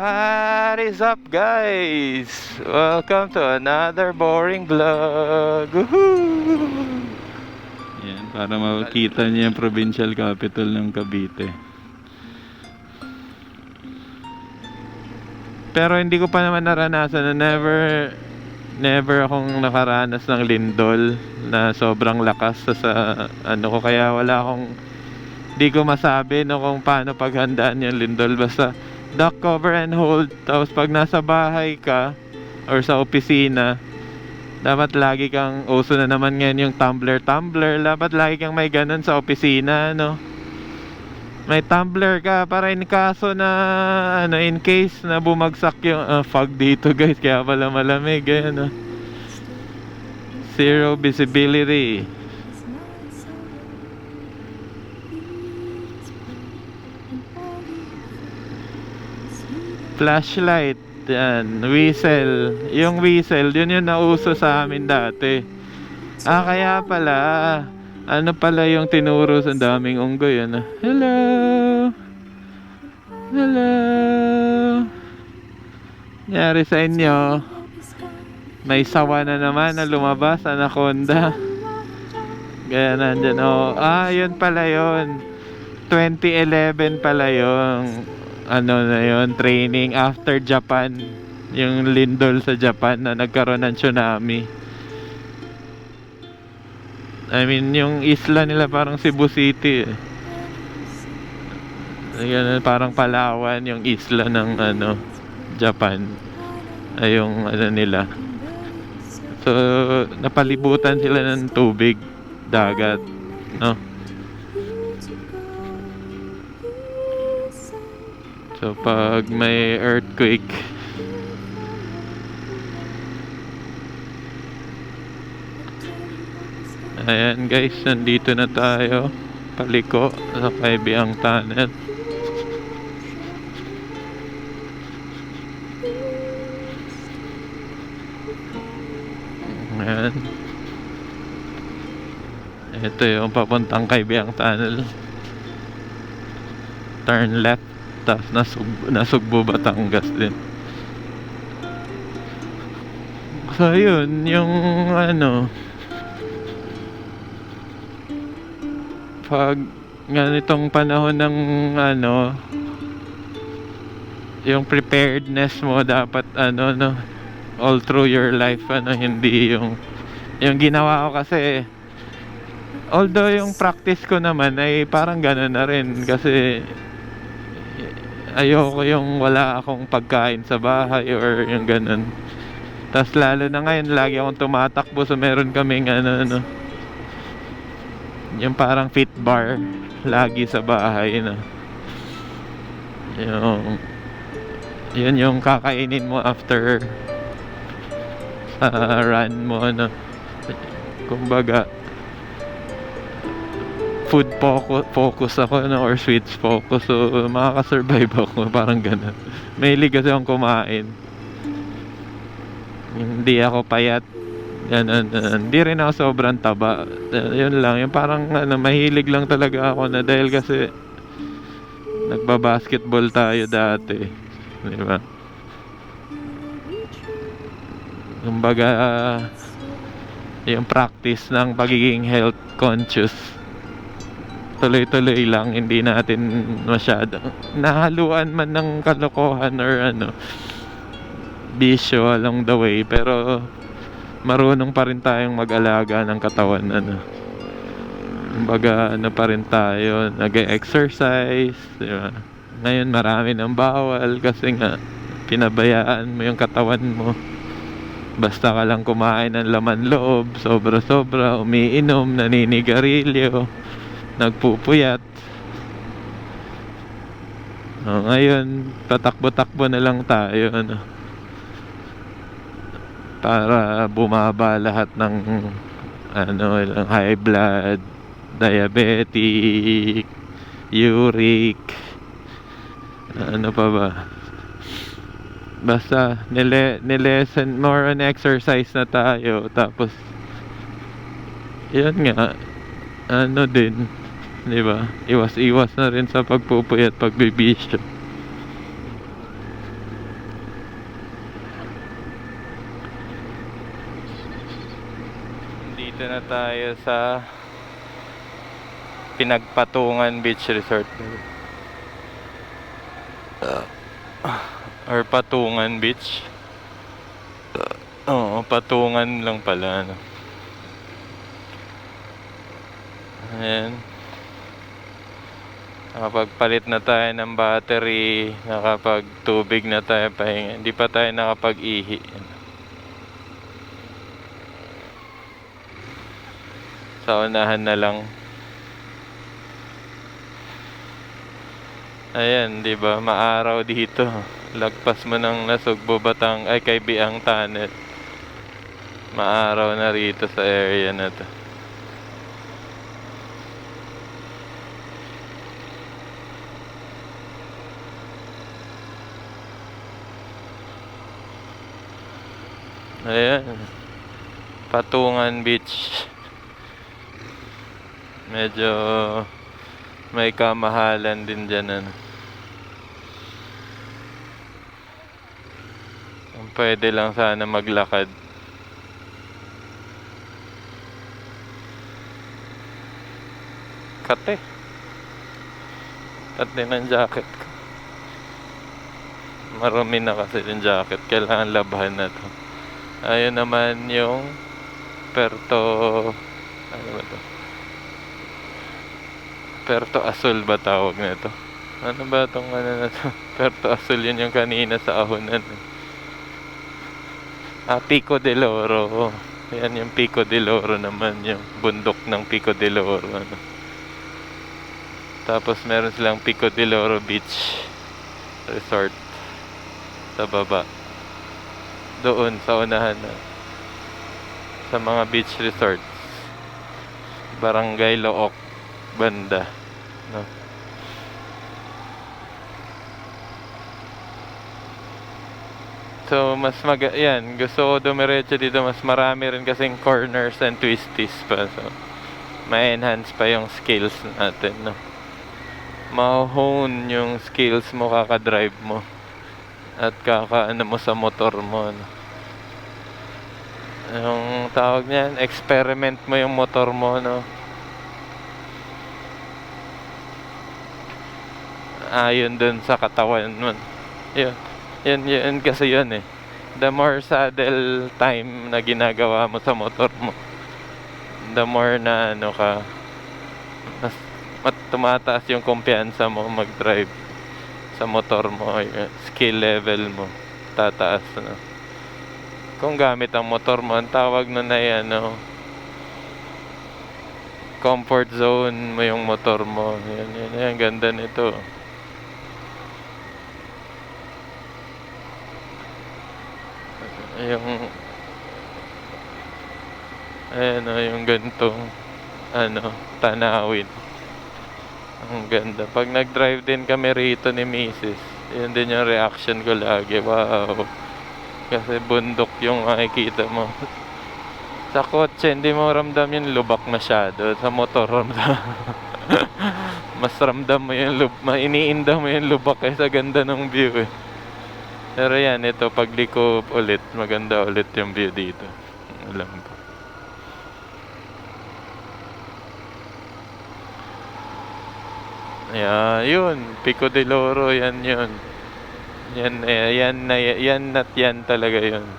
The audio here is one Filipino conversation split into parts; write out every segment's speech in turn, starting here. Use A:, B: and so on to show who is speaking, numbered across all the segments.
A: What is up, guys? Welcome to another boring vlog. Woohoo!
B: Yan, para makikita niyo yung provincial capital ng Cavite. Pero hindi ko pa naman naranasan na never akong nakaranas ng lindol na sobrang lakas sa ano ko, kaya wala akong, di ko masabi no kung paano paghandaan yung lindol. Basta duck, cover and hold. Tapos pag nasa bahay ka or sa opisina, dapat lagi kang, uso na naman ngayon yung tumbler, dapat lagi kang may ganun sa opisina, no? May tumbler ka para in kaso na ano, in case na bumagsak yung fog dito, guys, kaya pala malamig, no? Zero visibility. Flashlight, yan, whistle. Yung whistle, yun yung nauso sa amin dati. Kaya pala, ano pala yung tinuro sa daming unggoy, ano? Hello! Hello! Nangyari sa inyo? May sawa na naman na lumabas, anaconda. Kaya nandyan, oh. Yun pala yun. 2011 pala yung ano na yun, training after Japan, yung lindol sa Japan na nagkaroon ng tsunami. I mean, yung isla nila parang Cebu City, Ayan, parang Palawan yung isla ng ano, Japan. Ay yung ano nila. So, napalibutan sila ng tubig, dagat, no? So pag may earthquake, ayan guys, nandito na tayo, paliko sa Kaibiang Tunnel. Ayan, ito yung papuntang Kaibiang Tunnel. Turn left, tapos nasugbo Batangas din. So yun, yung ano, pag ganitong panahon ng ano, yung preparedness mo dapat ano, no, all through your life, ano, hindi yung ginawa ko kasi, although yung practice ko naman ay parang gano'n na rin, kasi ayoko yung wala akong pagkain sa bahay or yung ganun. Tas lalo na ngayon, lagi akong tumatakbo, so meron kaming ano, yung parang fit bar lagi sa bahay, no? Yun yung kakainin mo after sa run mo, no? Kumbaga food focus ako, no, or sweets focus, so makaka-survive ako, parang ganun. Mahilig kasi akong kumain, hindi ako payat, ganun. Hindi rin ako sobrang taba. Yun lang, yung parang ano, mahilig lang talaga ako, na dahil kasi nagba-basketball tayo dati, di ba? Kumbaga, yung practice ng pagiging health conscious, tuloy-tuloy lang, hindi natin masyado nahaluan man ng kalokohan or ano, bisyo along the way, pero marunong pa rin tayong mag-alaga ng katawan, ano. Kumbaga, ano pa rin tayo, nag-exercise, diba? Ngayon marami ng bawal kasi nga pinabayaan mo yung katawan mo. Basta ka lang kumain ng laman loob, sobra-sobra, umiinom, naninigarilyo, nagpupuyat. Ngayon, tatakbo-takbo na lang tayo, ano, para bumaba lahat ng ano, high blood, diabetic, uric, ano pa ba. Basta nilesen, more on exercise na tayo. Tapos yun nga, ano din, di ba? Iwas na rin sa pagpupuyat, pagbibisyo.
A: tayo sa Pinagpatungan Beach Resort. Or Patungan Beach. Oo, Patungan lang pala, no? Ayan. Nakapagpalit na tayo ng battery, nakapagtubig na tayo pahinga. Hindi pa tayo nakapag-ihi. Sa unahan na lang. Ayan, di ba? Maaraw dito. Lagpas mo ng Nasugbo, Kaybiang Tunnel. Maaraw na rito sa area na to. Ayan. Patungan Beach. Medyo may kamahalan din dyan, ano. Pwede lang sana maglakad. Kate. Kate ng jacket ko. Marami na kasi yung jacket. Kailangan labhan na to. Ayun naman yung Puerto... Ano ba to? Puerto Azul ba tawag na to? Ano ba tong ano na to? Puerto Azul, yun yung kanina sa ahonan. Pico del Oro. Yan yung Pico del Oro naman, yung bundok ng Pico del Oro, ano. Tapos meron silang Pico del Oro Beach Resort sa baba. Doon sa unahan na. Sa mga beach resorts. Barangay Look banda, no. So mas yan, gusto ko dumiretso dito, mas marami rin kasing corners and twisties pa, so ma-enhance pa yung skills natin, no. Ma-hone yung skills mo kaka-drive mo at kaka-ano mo sa motor mo, no. Yung tawag niyan, experiment mo yung motor mo, no. Ayon dun sa katawan mo. Yun kasi yun eh. The more saddle time na ginagawa mo sa motor mo, the more na ano ka, mas tumataas yung kumpiyansa mo mag-drive sa motor mo, yung skill level mo tataas, no? Kung gamit ang motor mo, ang tawag nun ay ano, comfort zone mo yung motor mo. Yan, ganda nito. Yung ayan o, yung ganitong ano, tanawin. Ang ganda. Pag nag-drive din kami rito ni Mrs., yun din yung reaction ko lagi. Wow. Kasi bundok yung makikita mo. Sa kotse, hindi mo ramdam yung lubak masyado. Sa motor, ramdam. Mas ramdam mo yung iniinda mo yung lubak kaysa ganda ng view eh. Pero yan, ito, pagliko ulit, maganda ulit yung view dito. Alam ko. Yeah, yun, Pico del Oro, yan yun. Yan at yan talaga yun.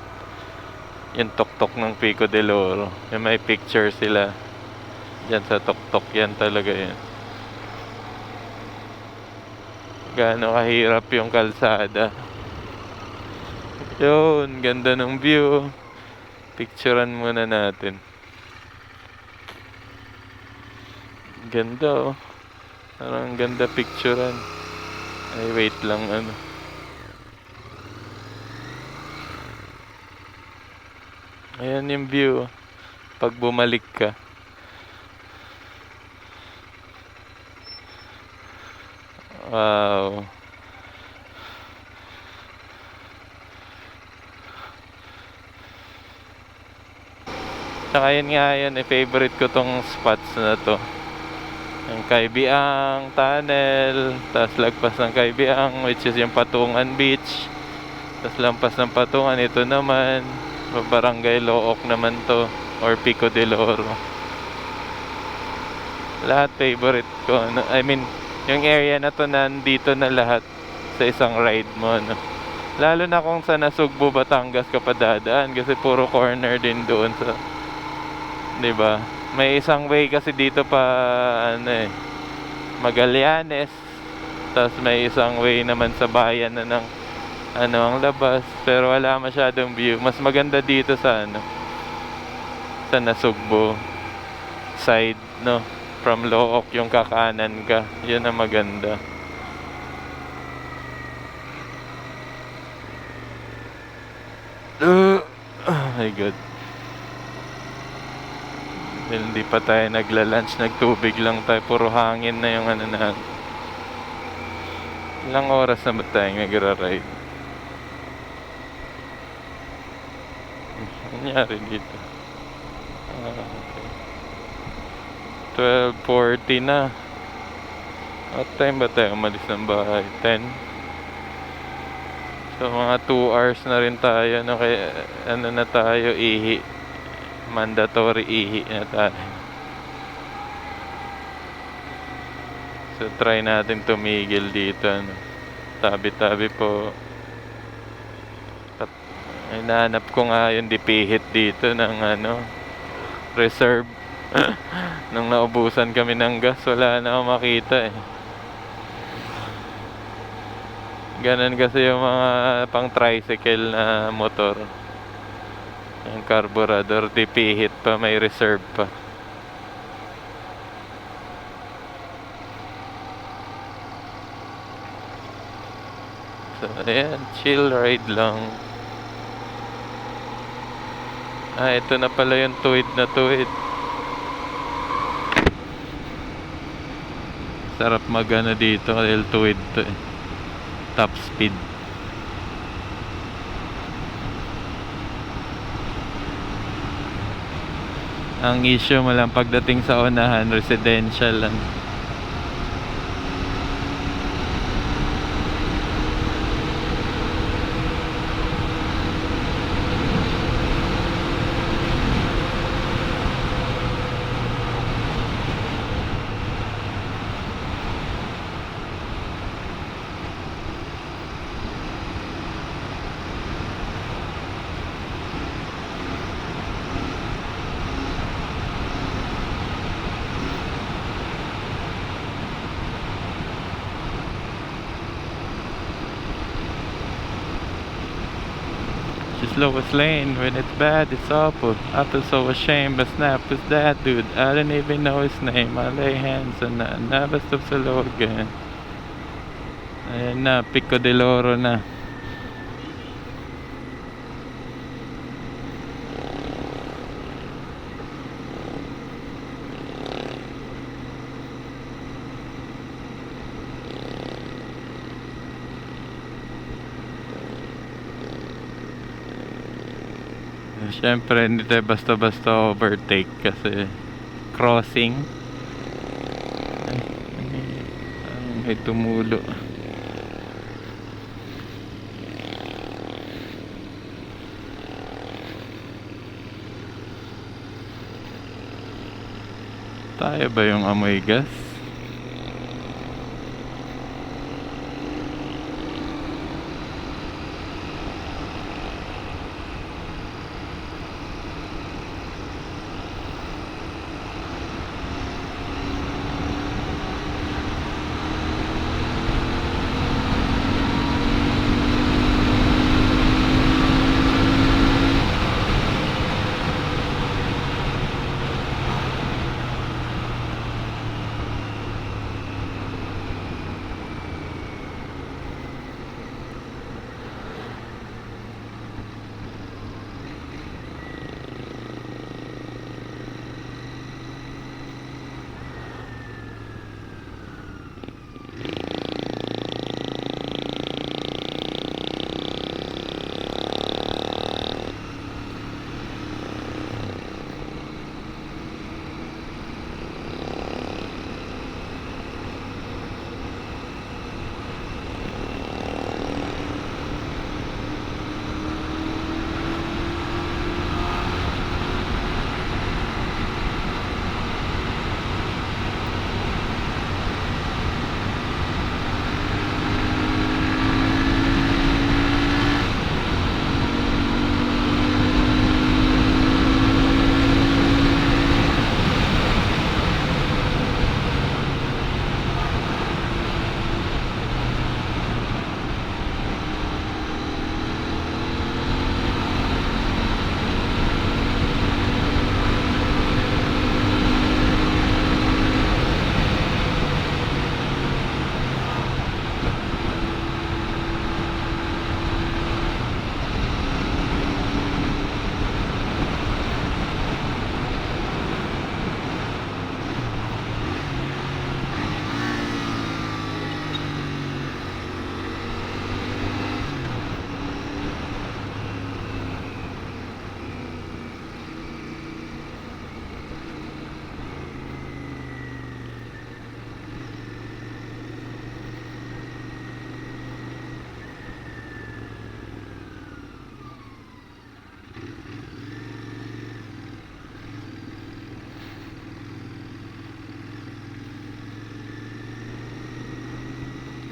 A: Yung tuktok ng Pico del Oro. Yung may picture sila. Diyan sa tuktok, yan talaga yun. Gaano kahirap yung kalsada. Yun, ganda ng view. Picturean muna natin. Ganda oh. Parang ganda picturean. Ay, wait lang ano. Ayan yung view. Pag bumalik ka. Wow. Tsaka yun nga yun, favorite ko tong spots na to. Yung Kaybiang Tunnel, tapos lagpas ng Kaybiang, which is yung Patungan Beach. Tapos lampas ng Patungan, ito naman, Barangay Look naman to, or Pico del Oro. Lahat favorite ko. I mean, yung area na to nandito na lahat sa isang ride mo. No? Lalo na kung sa Nasugbu, Batangas ka pa dadaan kasi puro corner din doon sa, 'di ba? May isang way kasi dito pa ano Magallanes. Tapos may isang way naman sa bayan na ng ang labas, pero wala masyadong view. Mas maganda dito sa sa Nasugbu side, no? From Look yung kakanan ka. 'Yun ang maganda. Oh my god. Hindi pa tayo nagla-lunch, nagtubig lang tayo, puro hangin na yung na. Ilang oras na ba tayo nagra-ride? Nangyari dito? Okay. 12:40 na. What time ba tayo umalis ng bahay? 10? So mga 2 hours na rin tayo, no? Kaya na tayo, ihi. Mandatory ihi na tayo. So try natin tumigil dito, no? Tabi-tabi po. Hinahanap ko nga yung dipihit dito ng reserve. Nung naubusan kami ng gas, wala na akong makita eh. Ganun kasi yung mga pang tricycle na motor. Yung carburetor, dipihit pa, may reserve pa. So ayan, chill ride lang. Ito na pala yung tuwid na tuwid. Sarap magana dito dahil tuwid to eh. Top speed. Ang issue mo lang pagdating sa unahan, residential lang. Slowest lane. When it's bad, it's awful. I feel so ashamed, but snap is that dude. I didn't even know his name. I lay hands and I never stop slow again. Ayan na, Pico de Loro na. Siyempre hindi tayo basta-basta overtake kasi crossing. May tumulo. Tayo ba yung amoy gas?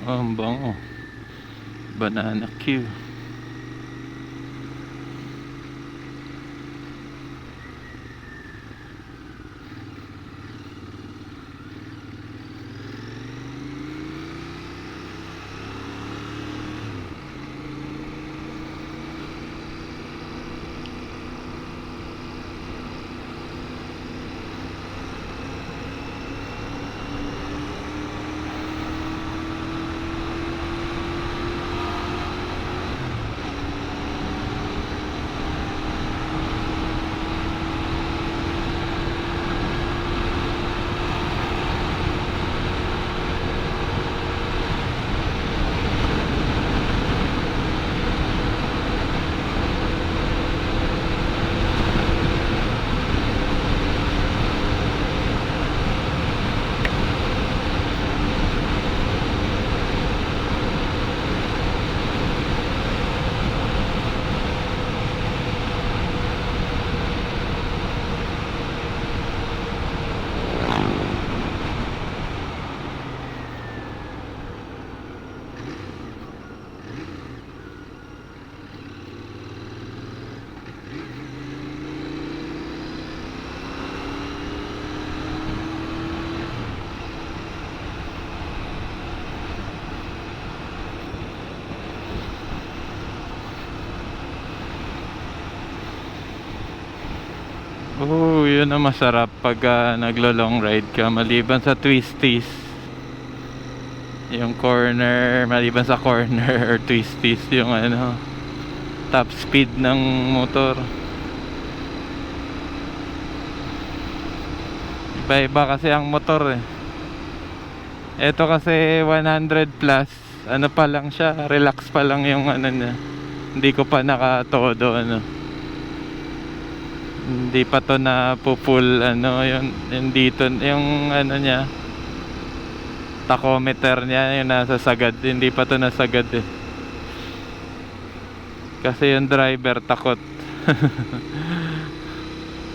B: Oh, ang bango. Banana Q. Oh, yun ang masarap pag naglo-long ride ka maliban sa twisties. Yung corner, maliban sa corner or twisties, yung ano, top speed ng motor. Iba-iba kasi ang motor eh. Ito kasi 100 plus, ano pa lang siya, relax pa lang yung ano niya. Hindi ko pa nakatodo ano. Hindi pa to na full ano, yung dito, yung ano niya, tachometer niya, yung nasa sagad. Hindi pa to nasagad eh. Kasi yung driver takot.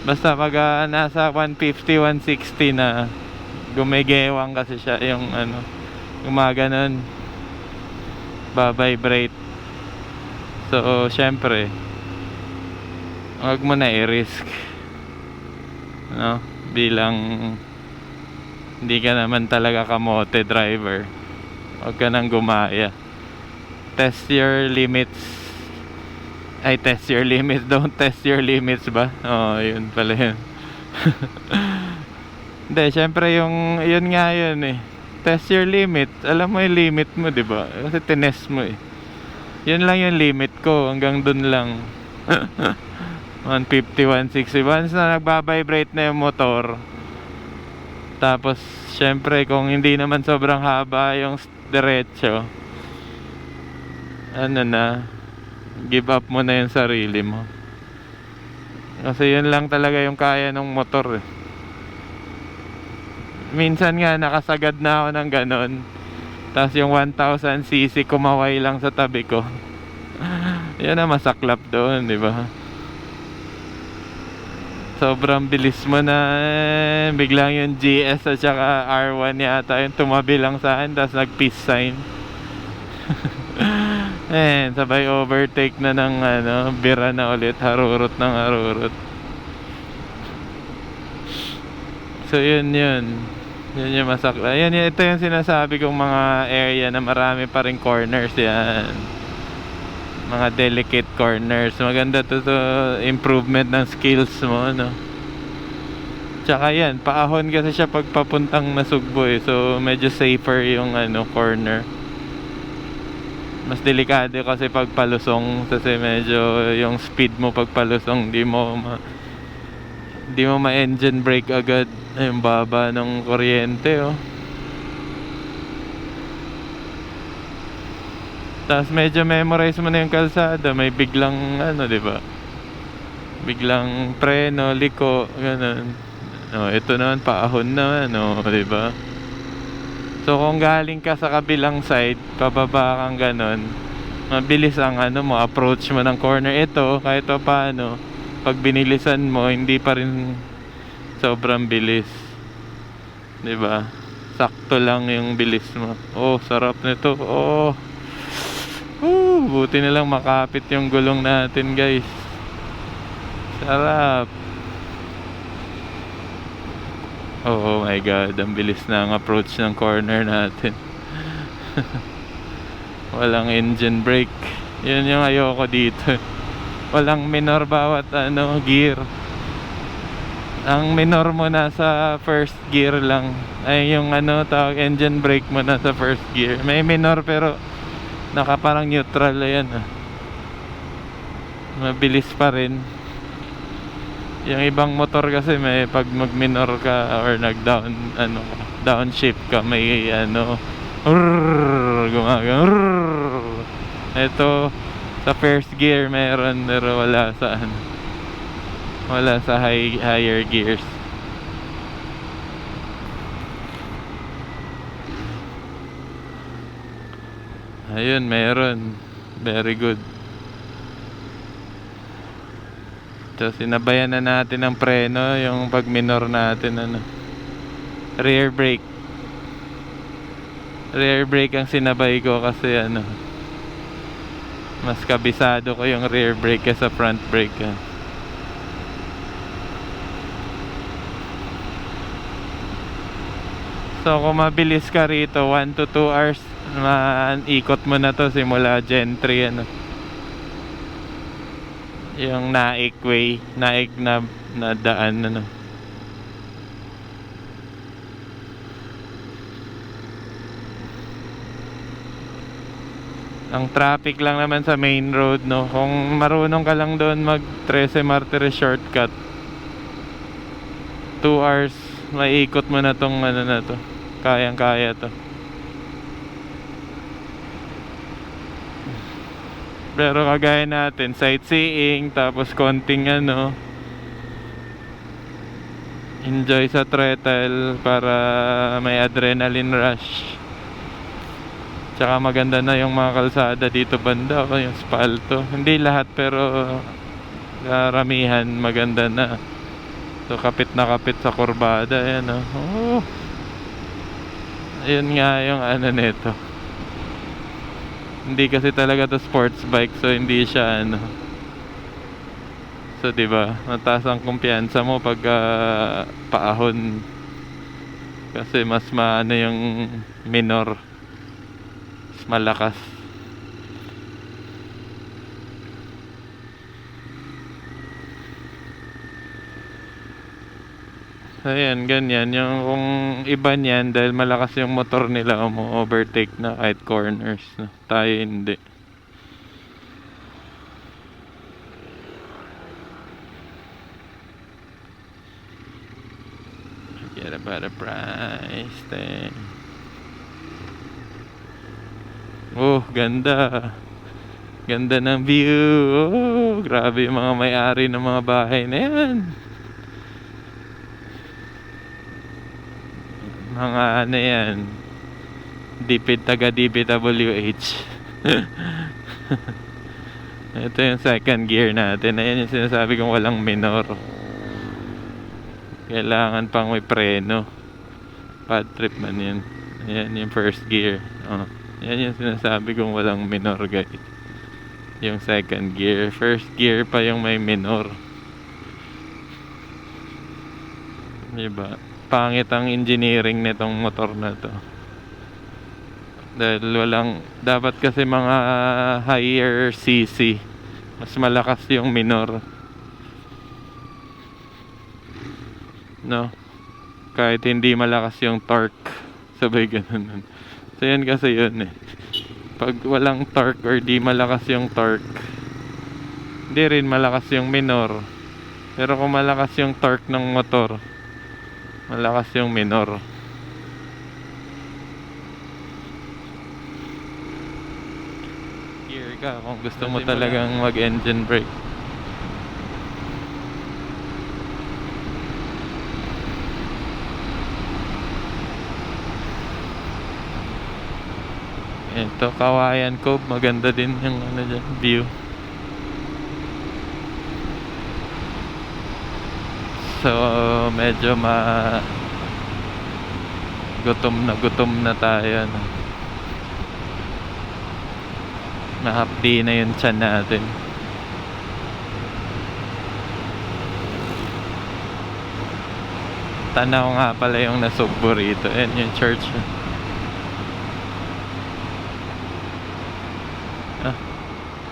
B: Basta pag nasa 150, 160 na, gumigewang kasi siya yung ano, gumaganon, ba-vibrate. So, syempre, wag mo na i-risk, no? Bilang hindi ka naman talaga kamote driver, wag ka nang gumaya. Test your limits. Ay, test your limits. Don't test your limits ba? Oo, yun pala yun. Hindi, syempre yun nga yun eh. Test your limit. Alam mo yung limit mo, di ba? Kasi tinest mo eh. Yun lang yung limit ko. Hanggang dun lang. 150, 160. Once na nagbabibrate na yung motor, tapos syempre kung hindi naman sobrang haba yung diretso, ano na, give up mo na yung sarili mo. Kasi yun lang talaga yung kaya ng motor eh. Minsan nga nakasagad na ako ng ganon, tapos yung 1000cc kumaway lang sa tabi ko. Yan ang masaklap doon, di ba? Sobrang bilis mo na biglang yung GS at saka R1 yata yung tumabi lang sa akin, tapos nag peace sign. Sabay overtake na ng ano, bira na ulit, harurot ng harurot. So yun yung masakla. Ito yung sinasabi kong mga area na marami pa rin corners yan. Mga delicate corners. Maganda to improvement ng skills mo, no? Tsaka yan, paahon kasi siya pag papuntang Nasugbo eh. So medyo safer yung ano, corner. Mas delikado kasi pag palusong, kasi medyo yung speed mo pag palusong, di mo ma-engine brake agad. Yung baba ng kuryente, oh. Tapos medyo memorize mo na yung kalsada, may biglang ano, di ba? Biglang preno, liko, ganun. Oh, ito naman paahon naman, oh, di ba? So kung galing ka sa kabilang side, pababa kang ganun, mabilis ang ano mo, approach mo ng corner. Ito, kahit pa paano, pag binilisan mo, hindi pa rin sobrang bilis, 'di ba? sakto lang yung bilis mo. Oh, sarap nito. Oh. Buti nilang makapit yung gulong natin, guys. Sarap. Oh my god, ang bilis na ang approach ng corner natin. Walang engine brake. Yun yung ayoko dito. Walang minor bawat gear. Ang minor mo nasa first gear lang. Ay yung tawag engine brake mo nasa first gear. May minor pero parang neutral ayan. Mabilis pa rin. Yung ibang motor kasi may pag mag minor ka or nag down downshift ka may ito sa first gear meron pero wala sa higher gears. Ayun, meron. Very good. So sinabayan na natin ang preno, yung pag minor natin rear brake. Rear brake ang sinabay ko kasi mas kabisado ko yung rear brake kaysa front brake. So kung mabilis ka rito 1 to 2 hours ikot mo na to simula Gen 3 yung Naik way, Naik na daan Ang traffic lang naman sa main road kung marunong ka lang doon mag 13 Martires shortcut 2 hours maiikot mo na tong na to. Kayang kaya to. Pero kagaya natin sightseeing tapos konting enjoy sa throttle para may adrenaline rush. Tsaka maganda na yung mga kalsada dito banda yung asfalto. Hindi lahat pero karamihan maganda na. So kapit na kapit sa kurbada ayan oh. Ayun nga yung nito. Hindi kasi talaga to sports bike so hindi siya So 'di ba? Mataas ang kumpiyansa mo pag paahon. Kasi mas yung minor. Mas malakas. Ayan, ganyan. Yung kung iba niyan, dahil malakas yung motor nila, overtake na kahit corners. Tayo hindi. Forget about the price then. Oh, ganda. Ganda ng view. Oh, grabe yung mga may-ari ng mga bahay na yan. Mga yan taga DPWH. Ito yung second gear natin. Ayan yung sinasabi kong walang minor. Kailangan pang may preno. Bad trip man yan. Ayan yung first gear. Yan yung sinasabi kong walang minor guys. Yung second gear. First gear pa yung may minor. Diba? Pangit ang engineering nitong motor na to. Dahil dapat kasi mga higher CC mas malakas yung minor kahit hindi malakas yung torque sabay ganun. So yan kasi yun pag walang torque or di malakas yung torque hindi rin malakas yung minor. Pero kung malakas yung torque ng motor malakas yung minor. Gear ka kung gusto mo talagang mag engine brake. Ito Kawayan Cove, maganda din yung dyan, view. So medyo gutom na tayo, no? Mahapdi na yung tiyan natin. Tanaw nga pala yung nasugbo rito. Ayan yung church. Ah,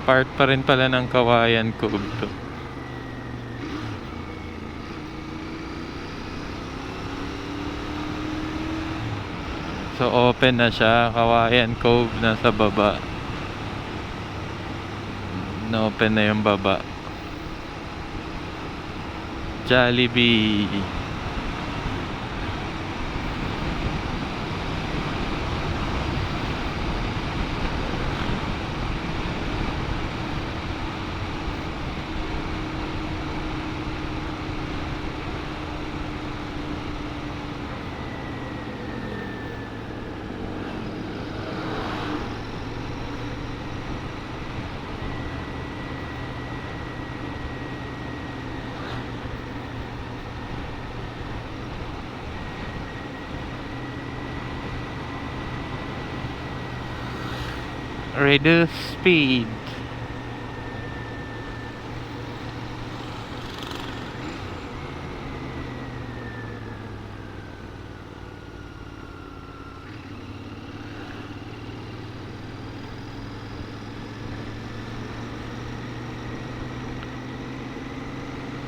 B: part pa rin pala ng Kawayan Cove to. So open na siya. Kawayan Cove nasa baba. Na-open na yung baba. Jollibee. Reduce speed.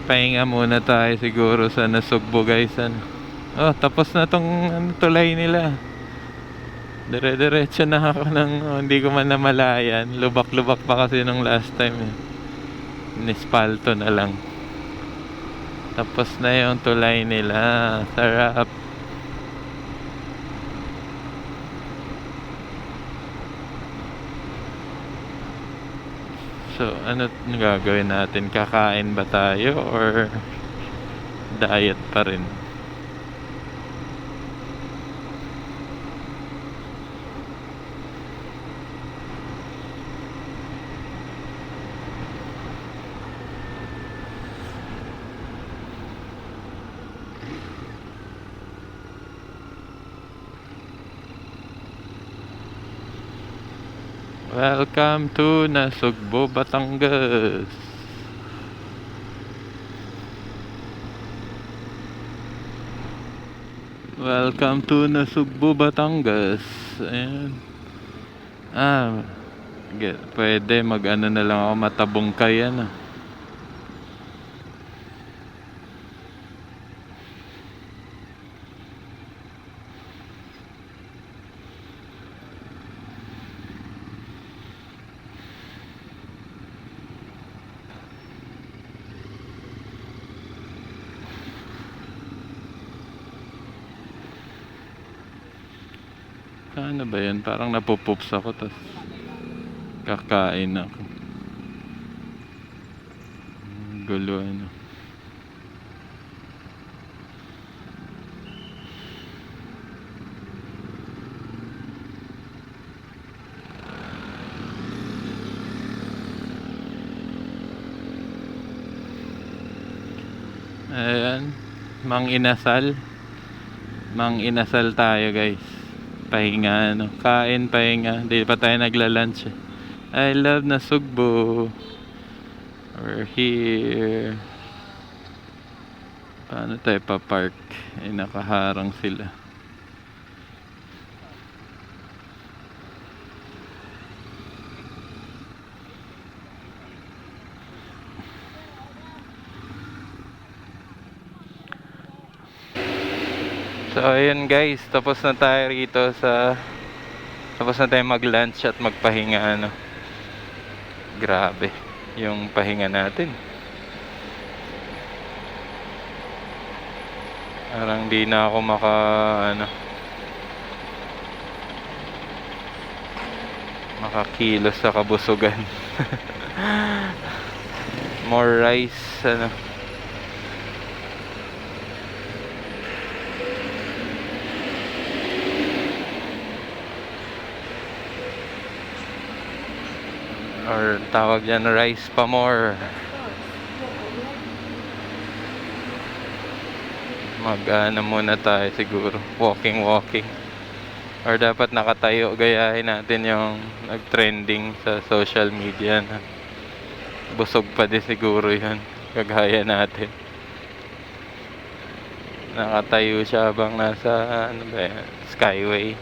B: Pahinga muna tayo siguro sa Nasugbo, guys. Oh, tapos na tong tulay nila. Dire-diretso na ako ng hindi ko man namalayan. Lubak-lubak pa kasi nung last time, eh. Nispalto na lang. Tapos na yung tulay nila. Sarap. So, ano gagawin natin? Kakain ba tayo or diet pa rin? Welcome to Nasugbo, Batangas. Welcome to Nasugbo, Batangas. Ayan. Pwede mag-ano na lang ako, matabungkay yan. Ano ba yan? Parang napupups ako, tas kakain ako. Gulo, ano. Ayan, Mang Inasal. Mang Inasal tayo, guys. Pahinga, ano. Kain, pahinga. Hindi pa tayo nagla-lunch, eh. I love Nasugbo. We're here. Paano tayo pa-park? Eh, nakaharang sila. So ayun, guys, tapos na tayo rito tapos na tayo mag-lunch at magpahinga, ano. Grabe yung pahinga natin. Parang di na ako makakilos sa kabusugan. More rice, ano. Or tawag yan, rice pa more.
A: Mag-ano muna tayo siguro. Walking. Or dapat nakatayo, gayahin natin yung nag-trending sa social media na busog pa din siguro yun. Kagaya natin. Nakatayo siya habang nasa ano ba yan? Skyway.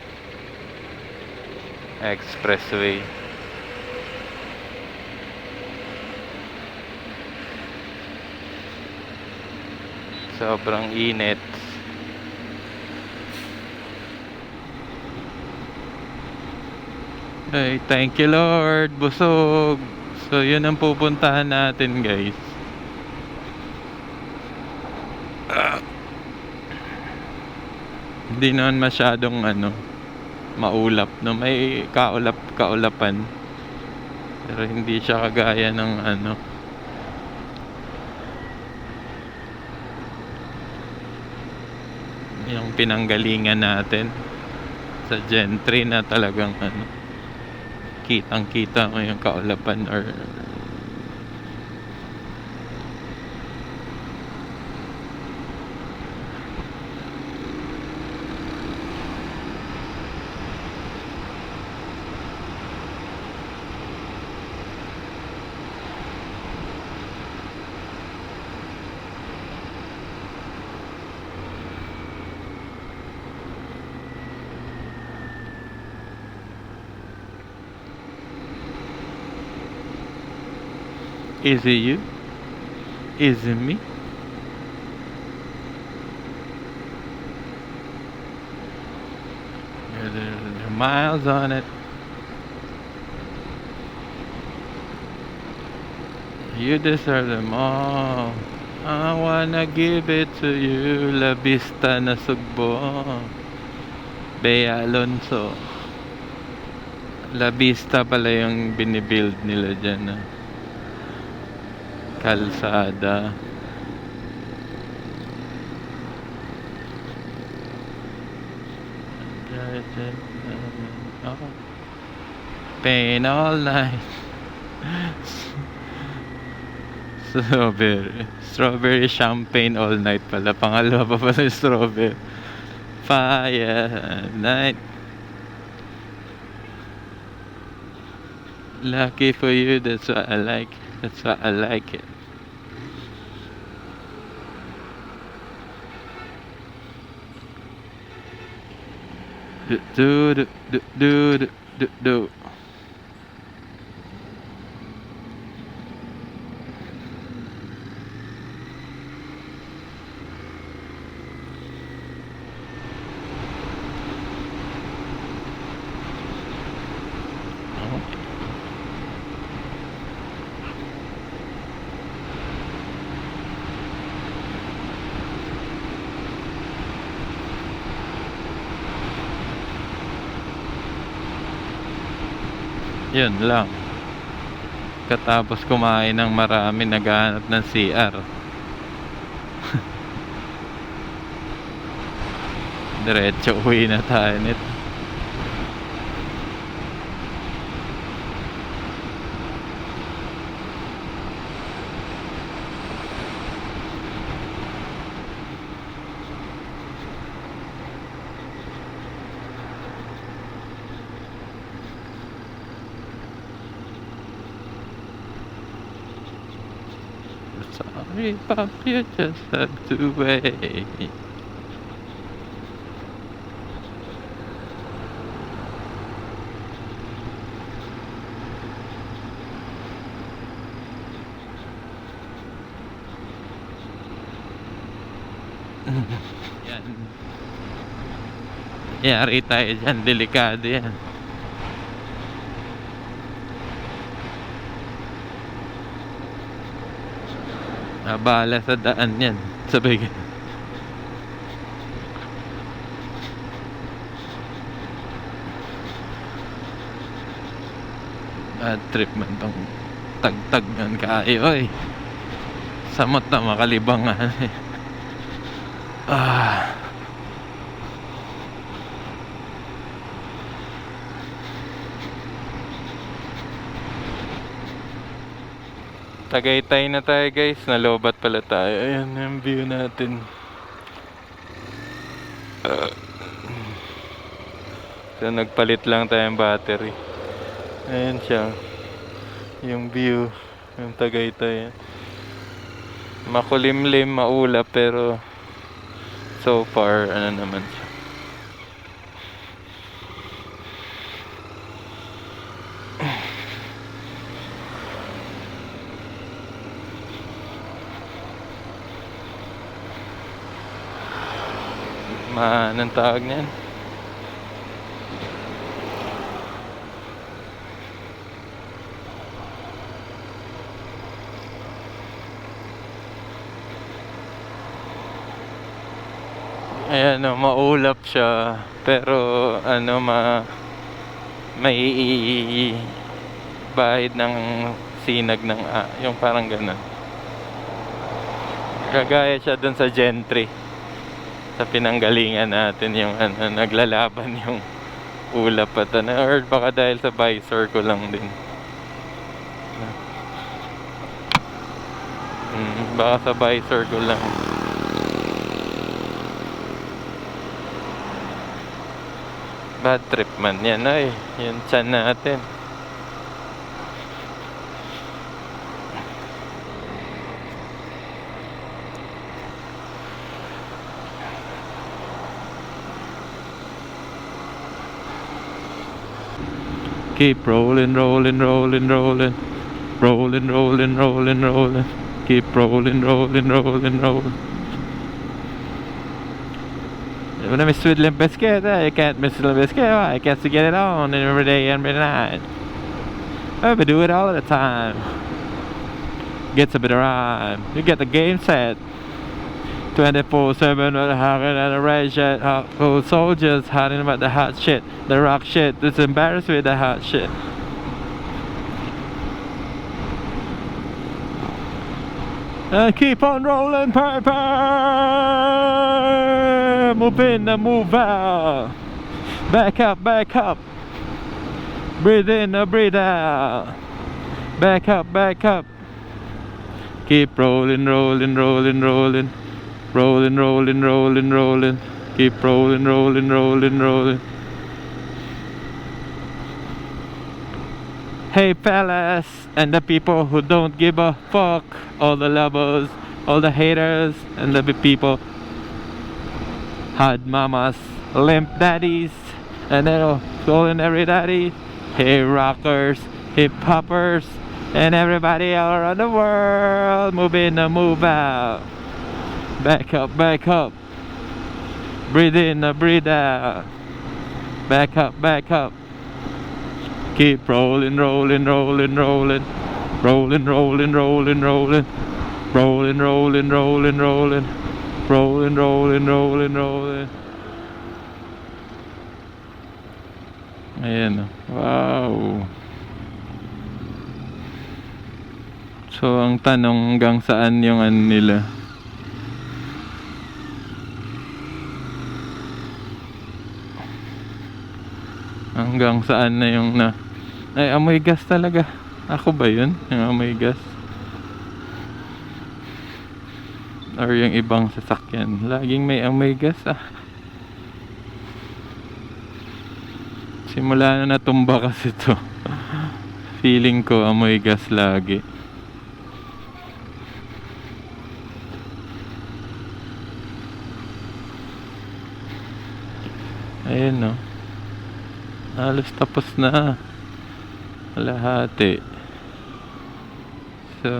A: Expressway. Sobrang init. Ay, thank you Lord, busog. So yun ang pupuntahan natin guys. Hindi naman masyadong maulap, no? May kaulapan. Pero hindi siya kagaya ng yung pinanggalingan natin sa Gentry na talagang kitang-kita mo yung kaulapan or is it you? Is it me? There's miles on it. You deserve them all. I wanna give it to you. La Vista na Sugbo. Bea Alonso. La Vista pala yung binibuild nila dyan. Kalsada. Oh. Pain all night. Strawberry champagne all night pala. Pangalawa pa pala yung strawberry. Fire night. Lucky for you, that's what I like. That's what I like it. Do. Yun lang. Katapos kumain ng marami, naghahanap ng CR. Diretso uwi na tayo nito. Sorry, Pop, you just have to wait. Yan. Yari tayo dyan, delikado yan. Abala sa daan yan. Sabay ka. Bad trip man tong tagtag ng kaayo eh. Samot na makalibang nga eh. Tagaytay na tayo guys, nalobat pala tayo. Ayan yung view natin. So nagpalit lang tayong battery. Ayan siya. Yung view. Yung Tagaytay. Makulimlim, maulap, pero so far, ano naman siya. Anong tawag niyan? Ayan, no, maulap siya. Pero, ano, may bahid ng sinag ng yung parang ganun. Kagaya siya dun sa Gentry. Sa pinanggalingan natin yung naglalaban yung ulap at or baka dahil sa visor ko lang din. Baka sa visor ko lang. Bad trip man yan ay. Yung tiyan natin. Keep rolling, rolling, rolling, rolling. Rolling, rolling, rolling, rolling. Keep rolling, rolling, rolling, rolling. You wanna miss with Limp Bizkit? You can't miss Limp Bizkit. I get to get it on every day and every night. We do it all the time. Gets a bit of rhyme. You get the game set. 24/7 with a hawking and a red shit. Cold soldiers hiding about the hot shit. The rock shit. It's embarrassed with the hot shit. And keep on rolling, paper. Move in and move out. Back up, back up. Breathe in and breathe out. Back up, back up. Keep rolling, rolling, rolling, rolling. Rolling, rolling, rolling, rolling. Keep rolling, rolling, rolling, rolling. Hey fellas, and the people who don't give a fuck. All the lovers, all the haters, and the people. Hot mamas, limp daddies, and then golden every daddy. Hey rockers, hip hoppers, and everybody all around the world. Move in and move out. Back up, back up. Breathe in and breathe out. Back up, back up. Keep rolling, rolling, rolling, rolling. Rolling, rolling, rolling, rolling. Rolling, rolling, rolling, rolling. Rolling, rolling, rolling, rolling. Ayan. Wow. So, ang tanong hanggang saan yung nila? Hanggang saan na yung ay, amoy gas talaga. Ako ba yun? Yung amoy gas? Or yung ibang sasakyan? Laging may amoy gas Simula na natumba kasi to. Feeling ko amoy gas lagi. Ayun no. Halos tapos na. Kalahati. So,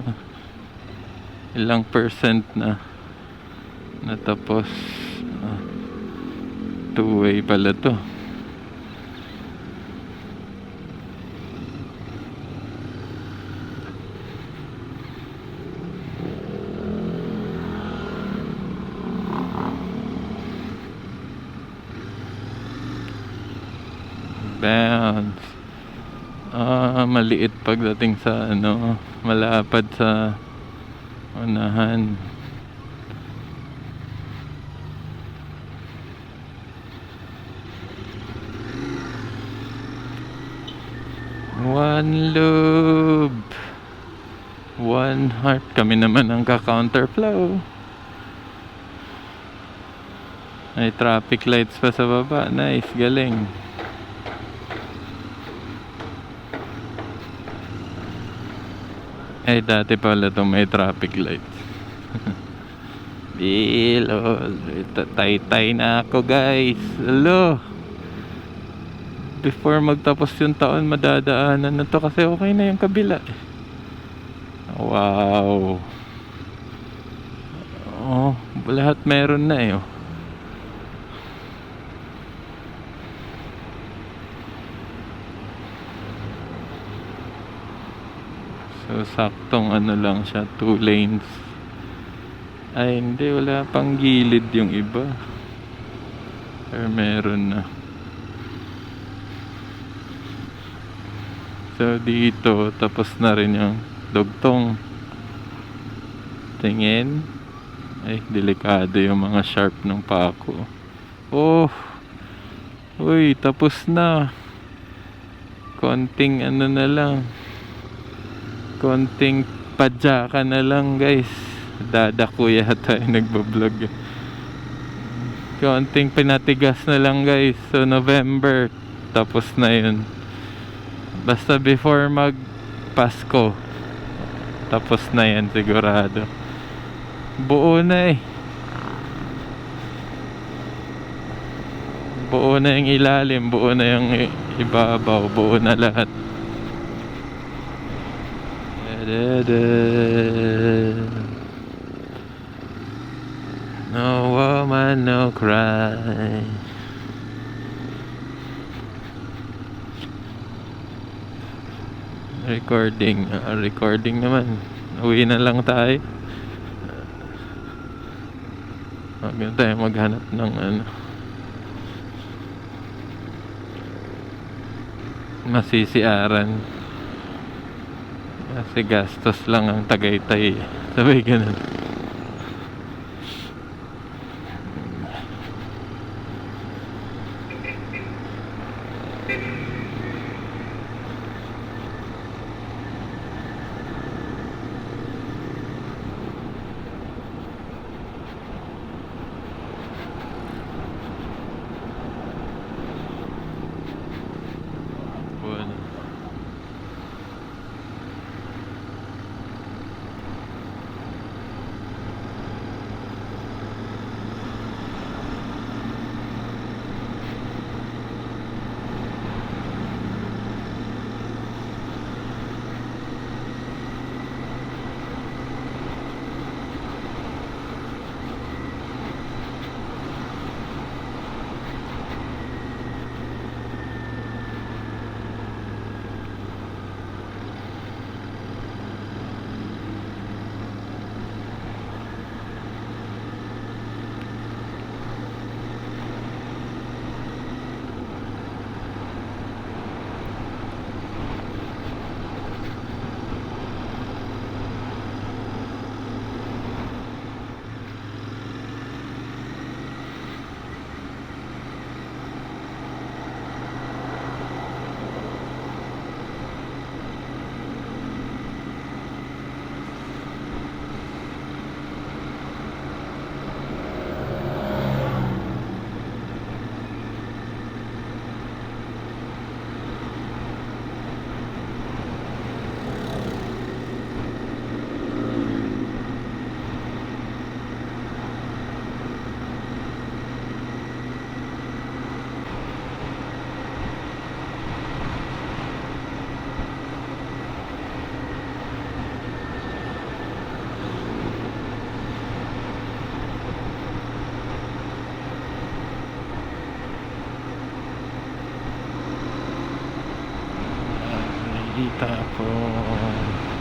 A: ilang percent na natapos. Two-way pala to. Bounce. Maliit pagdating sa malapad sa unahan. One lube, one heart. Kami naman ang ka-counterflow.
B: May traffic lights pa sa baba. Nice, galing. Ay, dati pala itong may traffic lights. Bilol. Tay-tay na ako, guys. Hello. Before magtapos yung taon, madadaanan na to kasi okay na yung kabila. Wow. Oh, lahat meron na eh. Oh. So, saktong ano lang siya, 2 lanes. Ay, hindi, wala pang gilid yung iba. Pero meron na. So, dito, tapos na rin yung dugtong. Tingin. Ay, delikado yung mga sharp ng pako. Oh! Uy, tapos na. Konting ano na lang. Konting padyaka na lang, guys. Dadako yata yung nagbablog. Konting pinatigas na lang, guys. So, November. Tapos na yun. Basta before mag Pasko. Tapos na yan sigurado. Buo na eh. Buo na yung ilalim. Buo na yung ibabaw. Buo na lahat. No woman, no cry. Recording. Recording naman. Uwi na lang tayo. Huwag na tayo maghanap ng ano. Masisiaran. Kasi gastos lang ang Tagaytay. Sabay ganun. Bueno. Itapon.